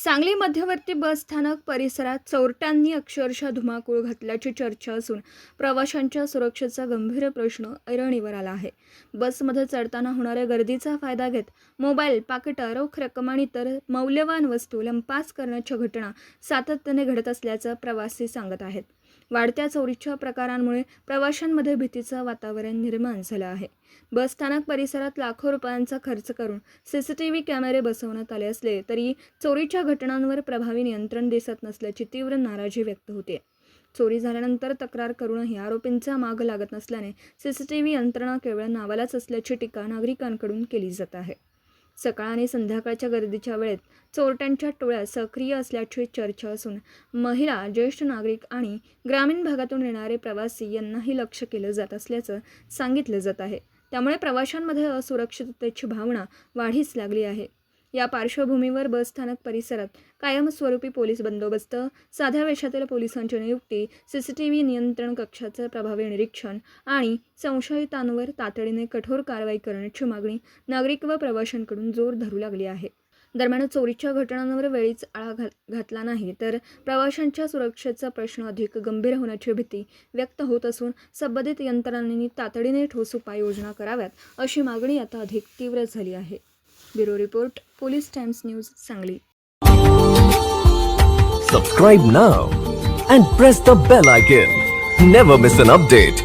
सांगली मध्यवर्ती बस स्थानक परिसरात चोरट्यांनी अक्षरशः धुमाकूळ घातल्याची चर्चा असून प्रवाशांच्या सुरक्षेचा गंभीर प्रश्न ऐरणीवर आला आहे. बसमध्ये चढताना होणाऱ्या गर्दीचा फायदा घेत मोबाईल, पाकिटं, रोख रक्कम आणि इतर मौल्यवान वस्तू लंपास करण्याच्या घटना सातत्याने घडत असल्याचं प्रवासी सांगत आहेत. वाढत्या चोरीच्या प्रकारांमुळे प्रवाशांमध्ये भीतीचं वातावरण निर्माण झालं आहे. बस स्थानक परिसरात लाखो रुपयांचा खर्च करून सीसीटीव्ही कॅमेरे बसवण्यात आले असले तरी चोरीच्या घटनांवर प्रभावी नियंत्रण दिसत नसल्याची तीव्र नाराजी व्यक्त होते. चोरी झाल्यानंतर तक्रार करूनही आरोपींचा माग लागत नसल्याने सीसीटीव्ही यंत्रणा केवळ नावालाच असल्याची टीका नागरिकांकडून केली जात आहे. सकाळ आणि संध्याकाळच्या गर्दीच्या वेळेत चोरट्यांच्या टोळ्या सक्रिय असल्याची चर्चा असून महिला, ज्येष्ठ नागरिक आणि ग्रामीण भागातून येणारे प्रवासी यांनाही लक्ष केलं जात असल्याचं सांगितलं जात आहे. त्यामुळे प्रवाशांमध्ये असुरक्षिततेची भावना वाढीस लागली आहे. या पार्श्वभूमीवर बस स्थानक परिसरात कायमस्वरूपी पोलीस बंदोबस्त, साध्या वेशातील पोलिसांची नियुक्ती, सीसीटीव्ही नियंत्रण कक्षाचं प्रभावी निरीक्षण आणि संशयितांवर तातडीने कठोर कारवाई करण्याची मागणी नागरिक व प्रवाशांकडून जोर धरू लागली आहे. दरम्यान चोरीच्या घटनांवर वेळीच आळा घातला नाही तर प्रवाशांच्या सुरक्षेचा प्रश्न अधिक गंभीर होण्याची भीती व्यक्त होत असून संबंधित यंत्रणांनी तातडीने ठोस उपाययोजना कराव्यात अशी मागणी आता अधिक तीव्र झाली आहे. Bureau report, police times news, Sangli. Subscribe now and press the bell icon. Never miss an update.